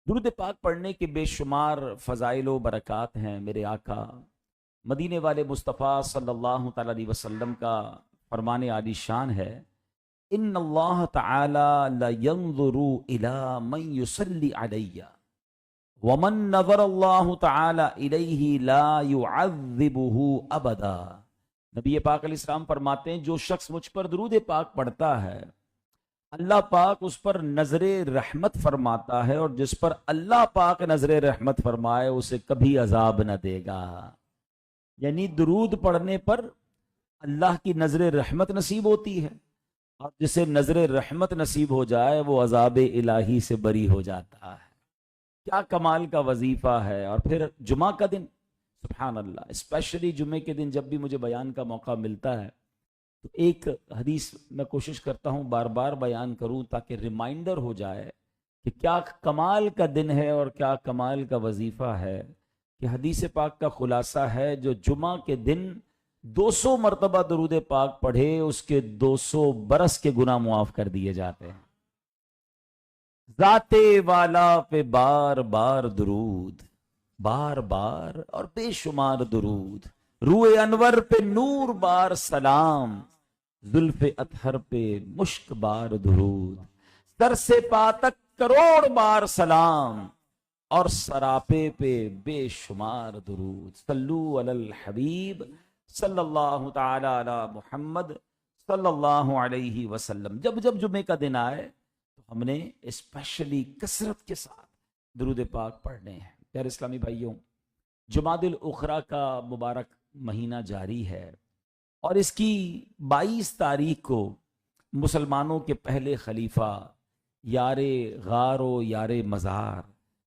درود پاک پڑھنے کے بے شمار فضائل و برکات ہیں۔ میرے آقا مدینے والے مصطفیٰ صلی اللہ تعالی علیہ وسلم کا فرمان عالی شان ہے، ان اللہ تعالی لینظر الی من یصلی علی ومن نظر اللہ تعالی الیہ لا یعذبہ ابدا۔ نبی پاک علیہ السلام فرماتے ہیں جو شخص مجھ پر درود پاک پڑھتا ہے اللہ پاک اس پر نظر رحمت فرماتا ہے، اور جس پر اللہ پاک نظر رحمت فرمائے اسے کبھی عذاب نہ دے گا۔ یعنی درود پڑھنے پر اللہ کی نظر رحمت نصیب ہوتی ہے، اور جسے نظر رحمت نصیب ہو جائے وہ عذاب الہی سے بری ہو جاتا ہے۔ کیا کمال کا وظیفہ ہے۔ اور پھر جمعہ کا دن، سبحان اللہ، اسپیشلی جمعے کے دن جب بھی مجھے بیان کا موقع ملتا ہے تو ایک حدیث میں کوشش کرتا ہوں بار بار بیان کروں تاکہ ریمائنڈر ہو جائے کہ کیا کمال کا دن ہے اور کیا کمال کا وظیفہ ہے، کہ حدیث پاک کا خلاصہ ہے جو جمعہ کے دن 200 مرتبہ درود پاک پڑھے اس کے 200 برس کے گناہ معاف کر دیے جاتے ہیں۔ ذات والا پہ بار بار درود، بار بار اور بے شمار درود، روئے انور پہ نور بار سلام، زلف اطہر پہ مشک بار درود، سر سے پا تک کروڑ بار سلام، اور سراپے پہ بے شمار درود۔ صلو علی الحبیب صلی اللہ تعالی علی محمد صلی اللہ علیہ وسلم۔ جب جب جمعے کا دن آئے تو ہم نے اسپیشلی کثرت کے ساتھ درود پاک پڑھنے ہیں۔ پیارے اسلامی بھائیوں، جمادی الاخری کا مبارک مہینہ جاری ہے، اور اس کی 22 تاریخ کو مسلمانوں کے پہلے خلیفہ، یار غار و یار مزار،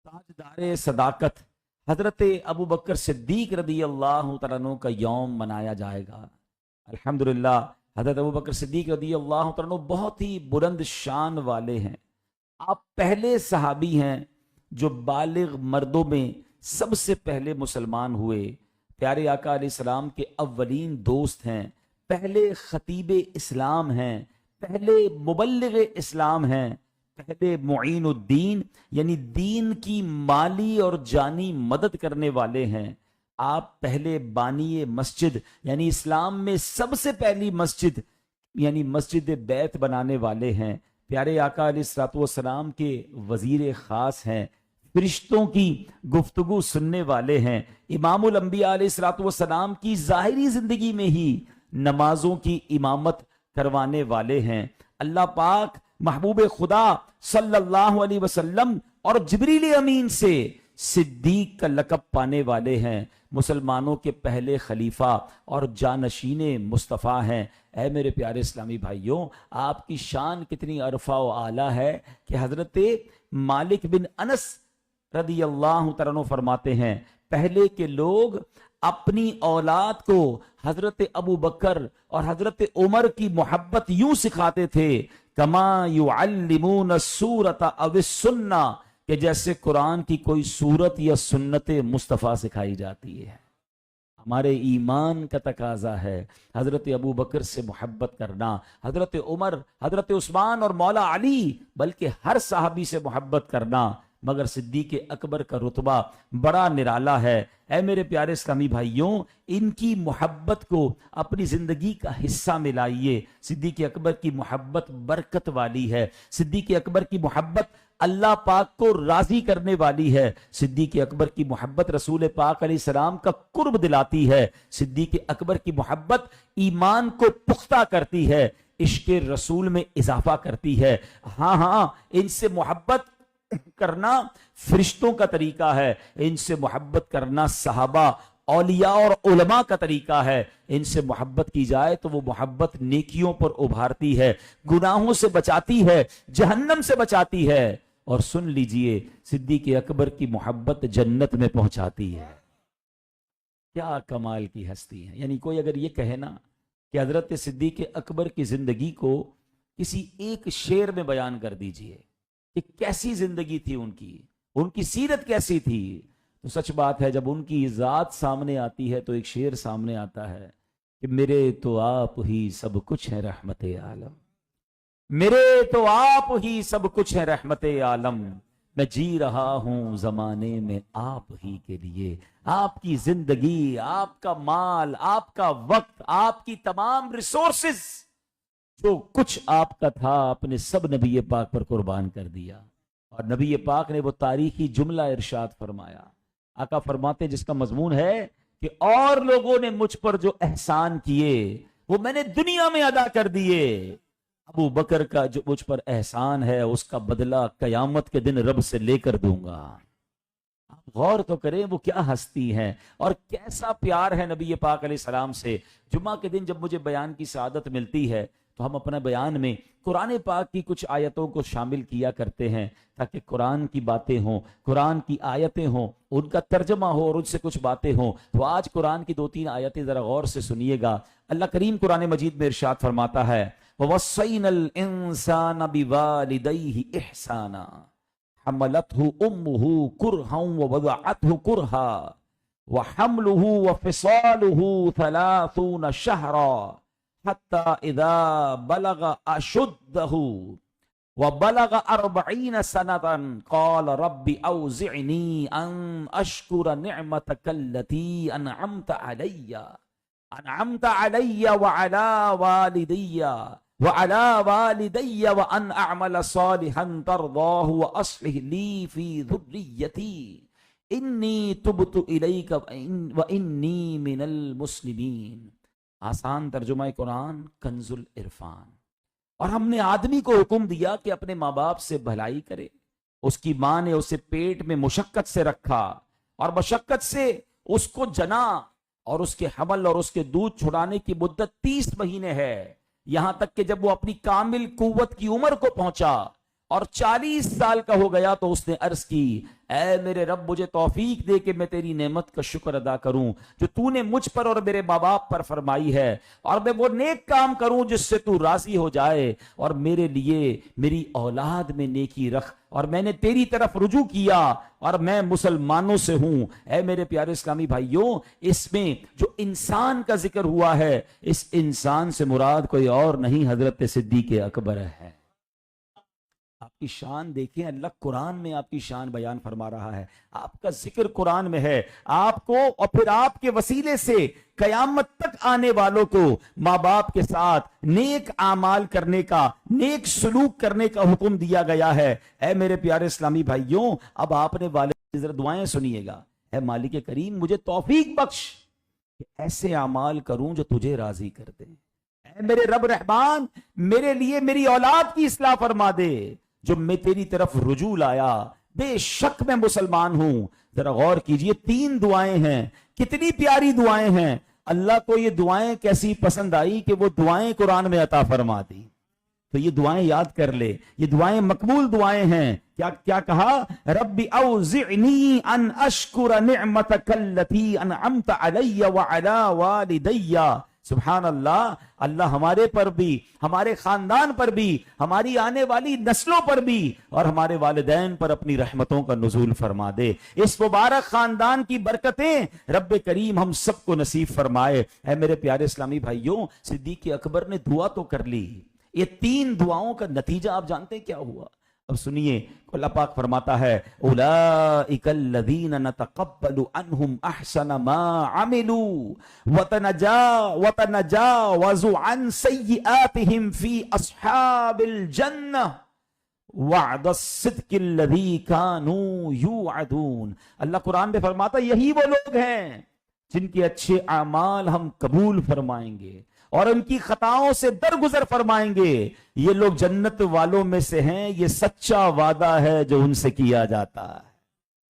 تاجدار صداقت حضرت ابو بکر صدیق رضی اللہ تعالیٰ عنہ کا یوم منایا جائے گا۔ الحمدللہ حضرت ابو بکر صدیق رضی اللہ تعالیٰ عنہ بہت ہی بلند شان والے ہیں۔ آپ پہلے صحابی ہیں جو بالغ مردوں میں سب سے پہلے مسلمان ہوئے، پیارے آقا علیہ السلام کے اولین دوست ہیں، پہلے خطیب اسلام ہیں، پہلے مبلغ اسلام ہیں، پہلے معین الدین یعنی دین کی مالی اور جانی مدد کرنے والے ہیں۔ آپ پہلے بانی مسجد یعنی اسلام میں سب سے پہلی مسجد یعنی مسجد بیت بنانے والے ہیں، پیارے آقا علیہ السلام کے وزیر خاص ہیں، فرشتوں کی گفتگو سننے والے ہیں، امام الانبیاء علیہ السلام کی ظاہری زندگی میں ہی نمازوں کی امامت کروانے والے ہیں۔ اللہ پاک محبوب خدا صلی اللہ علیہ وسلم اور جبریل امین سے صدیق کا لقب پانے والے ہیں، مسلمانوں کے پہلے خلیفہ اور جانشین مصطفیٰ ہیں۔ اے میرے پیارے اسلامی بھائیوں، آپ کی شان کتنی عرفہ و اعلیٰ ہے کہ حضرت مالک بن انس رضی اللہ تعالیٰ عنہ فرماتے ہیں پہلے کے لوگ اپنی اولاد کو حضرت ابو بکر اور حضرت عمر کی محبت یوں سکھاتے تھے، کما یعلمون السورۃ او السنہ، کہ جیسے قرآن کی کوئی سورت یا سنت مصطفیٰ سکھائی جاتی ہے۔ ہمارے ایمان کا تقاضا ہے حضرت ابو بکر سے محبت کرنا، حضرت عمر، حضرت عثمان اور مولا علی، بلکہ ہر صحابی سے محبت کرنا، مگر صدیق اکبر کا رتبہ بڑا نرالا ہے۔ اے میرے پیارے اسلامی بھائیوں، ان کی محبت کو اپنی زندگی کا حصہ ملائیے۔ صدیق اکبر کی محبت برکت والی ہے، صدیق اکبر کی محبت اللہ پاک کو راضی کرنے والی ہے، صدیق اکبر کی محبت رسول پاک علیہ السلام کا قرب دلاتی ہے، صدیق اکبر کی محبت ایمان کو پختہ کرتی ہے، عشق رسول میں اضافہ کرتی ہے۔ ہاں ان سے محبت کرنا فرشتوں کا طریقہ ہے، ان سے محبت کرنا صحابہ، اولیاء اور علماء کا طریقہ ہے۔ ان سے محبت کی جائے تو وہ محبت نیکیوں پر ابھارتی ہے، گناہوں سے بچاتی ہے، جہنم سے بچاتی ہے، اور سن لیجئے صدیق اکبر کی محبت جنت میں پہنچاتی ہے۔ کیا کمال کی ہستی ہے۔ یعنی کوئی اگر یہ کہے نا کہ حضرت صدیق اکبر کی زندگی کو کسی ایک شعر میں بیان کر دیجئے کہ کیسی زندگی تھی ان کی سیرت کیسی تھی، تو سچ بات ہے جب ان کی ذات سامنے آتی ہے تو ایک شعر سامنے آتا ہے کہ میرے تو آپ ہی سب کچھ ہے رحمت عالم، میرے تو آپ ہی سب کچھ ہے رحمت عالم، میں جی رہا ہوں زمانے میں آپ ہی کے لیے. آپ کی زندگی، آپ کا مال، آپ کا وقت، آپ کی تمام ریسورسز، جو کچھ آپ کا تھا، آپ نے سب نبی پاک پر قربان کر دیا. اور نبی پاک نے وہ تاریخی جملہ ارشاد فرمایا. آقا فرماتے جس کا مضمون ہے کہ اور لوگوں نے مجھ پر جو احسان کیے وہ میں نے دنیا میں ادا کر دیے. ابو بکر کا جو مجھ پر احسان ہے اس کا بدلہ قیامت کے دن رب سے لے کر دوں گا. آپ غور تو کریں وہ کیا ہستی ہیں اور کیسا پیار ہے نبی پاک علیہ السلام سے. جمعہ کے دن جب مجھے بیان کی سعادت ملتی ہے تو ہم اپنے بیان میں قرآن پاک کی کچھ آیتوں کو شامل کیا کرتے ہیں تاکہ قرآن کی باتیں ہوں، قرآن کی آیتیں ہوں، ان کا ترجمہ ہو اور ان سے کچھ باتیں ہوں. تو آج قرآن کی 2-3 آیتیں ذرا غور سے سنیے گا. اللہ کریم قرآن مجید میں ارشاد فرماتا ہے وَوَصَّيْنَا الْإِنسَانَ بِوَالِدَيْهِ إِحْسَانًا حَمَلَتْهُ أُمُّهُ كُرْهًا وَوَضَعَتْهُ كُرْهًا وَحَمْلُهُ وَفِصَالُهُ 30 شَهْرًا حتى إذا بلغ أشده وبلغ 40 سنة قال رب أوزعني أن أشكر نعمتك التي أنعمت علي وعلى والدي وأن أعمل صالحا ترضاه وأصلح لي في ذريتي إني تبت إليك وإني من المسلمين. آسان ترجمہ قرآن کنز العرفان. اور ہم نے آدمی کو حکم دیا کہ اپنے ماں باپ سے بھلائی کرے. اس کی ماں نے اسے پیٹ میں مشقت سے رکھا اور مشقت سے اس کو جنا، اور اس کے حمل اور اس کے دودھ چھڑانے کی مدت 30 مہینے ہے. یہاں تک کہ جب وہ اپنی کامل قوت کی عمر کو پہنچا اور 40 سال کا ہو گیا تو اس نے عرض کی اے میرے رب مجھے توفیق دے کہ میں تیری نعمت کا شکر ادا کروں جو تو نے مجھ پر اور میرے ماں باپ پر فرمائی ہے، اور میں وہ نیک کام کروں جس سے تو راضی ہو جائے، اور میرے لیے میری اولاد میں نیکی رکھ، اور میں نے تیری طرف رجوع کیا اور میں مسلمانوں سے ہوں. اے میرے پیارے اسلامی بھائیوں، اس میں جو انسان کا ذکر ہوا ہے اس انسان سے مراد کوئی اور نہیں حضرت صدیق اکبر ہے. آپ کی شان دیکھیں، اللہ قرآن میں آپ کی شان بیان فرما رہا ہے، آپ کا ذکر قرآن میں ہے. آپ کو اور پھر آپ کے وسیلے سے قیامت تک آنے والوں کو ماں باپ کے ساتھ نیک اعمال کرنے کا، نیک سلوک کرنے کا حکم دیا گیا ہے. اے میرے پیارے اسلامی بھائیوں، اب آپ نے والد ذرا دعائیں سنیے گا. اے مالک کریم مجھے توفیق بخش کہ ایسے اعمال کروں جو تجھے راضی کر دے. اے میرے رب رحمان میرے لیے میری اولاد کی اصلاح فرما دے جو میں تیری طرف رجوع لایا. بے شک میں مسلمان ہوں. ذرا غور کیجئے 3 دعائیں ہیں، کتنی پیاری دعائیں ہیں. اللہ کو یہ دعائیں کیسی پسند آئی کہ وہ دعائیں قرآن میں عطا فرما دی. تو یہ دعائیں یاد کر لے، یہ دعائیں مقبول دعائیں ہیں. کیا کہا؟ رب اوزعنی ان اشکر نعمتک التی انعمت علی وعلی والدی. سبحان اللہ. اللہ ہمارے پر بھی، ہمارے خاندان پر بھی، ہماری آنے والی نسلوں پر بھی اور ہمارے والدین پر اپنی رحمتوں کا نزول فرما دے. اس مبارک خاندان کی برکتیں رب کریم ہم سب کو نصیب فرمائے. اے میرے پیارے اسلامی بھائیوں، صدیق اکبر نے دعا تو کر لی. یہ 3 دعاؤں کا نتیجہ آپ جانتے ہیں کیا ہوا؟ اب سنیے، اللہ پاک فرماتا ہے اولئک الذین نتقبل عنہم احسن ما عملوا وتنجاوز عن سیئاتہم فی اصحاب الجنہ وعد الصدق الذی کانوا یوعدون. اللہ قرآن میں فرماتا یہی وہ لوگ ہیں جن کے اچھے اعمال ہم قبول فرمائیں گے اور ان کی خطاؤں سے درگزر فرمائیں گے. یہ لوگ جنت والوں میں سے ہیں، یہ سچا وعدہ ہے جو ان سے کیا جاتا ہے.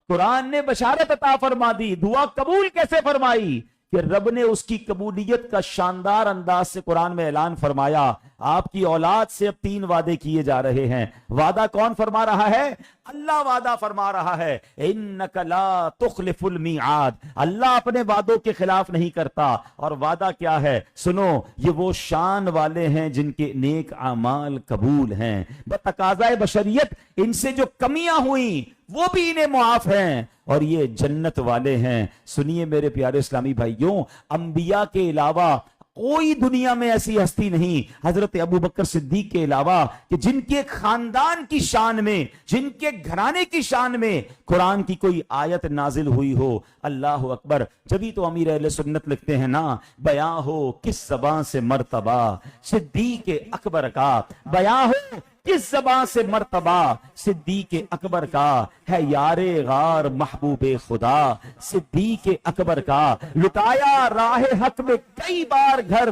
قرآن نے بشارت عطا فرما دی. دعا قبول کیسے فرمائی کہ رب نے اس کی قبولیت کا شاندار انداز سے قرآن میں اعلان فرمایا. آپ کی اولاد سے اب 3 وعدے کیے جا رہے ہیں. وعدہ کون فرما رہا ہے؟ اللہ وعدہ فرما رہا ہے انک لا تخلف المیعاد. اللہ اپنے وعدوں کے خلاف نہیں کرتا. اور وعدہ کیا ہے؟ سنو، یہ وہ شان والے ہیں جن کے نیک اعمال قبول ہیں. بتقاضائے بشریت ان سے جو کمیاں ہوئیں وہ بھی انہیں معاف ہیں اور یہ جنت والے ہیں. سنیے میرے پیارے اسلامی بھائیوں، انبیاء کے علاوہ کوئی دنیا میں ایسی ہستی نہیں حضرت ابو بکر صدیق کے علاوہ کہ جن کے خاندان کی شان میں، جن کے گھرانے کی شان میں قرآن کی کوئی آیت نازل ہوئی ہو۔ اللہ اکبر۔ جبھی تو امیر اہل سنت لکھتے ہیں نا، بیاں ہو کس زبان سے مرتبہ صدیق اکبر کا، بیاں ہو کس زبان سے مرتبہ صدیق اکبر کا، ہے یار غار محبوب خدا صدیق اکبر کا، لٹایا راہ حق میں کئی بار گھر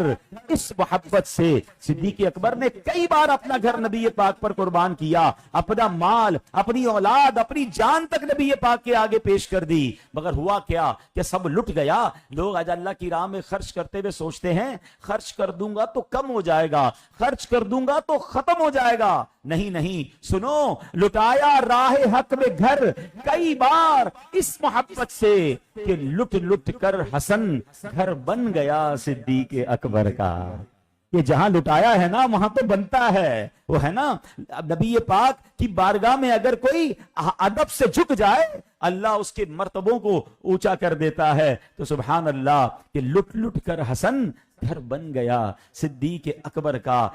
اس محبت سے۔ صدیق اکبر نے کئی بار اپنا گھر نبی پاک پر قربان کیا، اپنا مال، اپنی اولاد، اپنی جان تک نبی پاک کے آگے پیش کر دی، مگر ہوا کیا کہ سب لٹ گیا۔ لوگ آج اللہ کی راہ میں خرچ کرتے ہوئے سوچتے ہیں خرچ کر دوں گا تو کم ہو جائے گا، خرچ کر دوں گا تو ختم ہو جائے گا۔ نہیں نہیں، سنو، لٹایا راہ حق میں گھر کئی بار اس محبت سے کہ لٹ لٹ کر حسن گھر بن گیا صدیق اکبر کا۔ یہ جہاں لٹایا ہے نا وہاں تو بنتا ہے، وہ ہے نا نبی پاک کی بارگاہ میں اگر کوئی ادب سے جھک جائے اللہ اس کے مرتبوں کو اونچا کر دیتا ہے۔ تو سبحان اللہ کہ لٹ لٹ کر حسن گھر بن گیا صدیق اکبر کا۔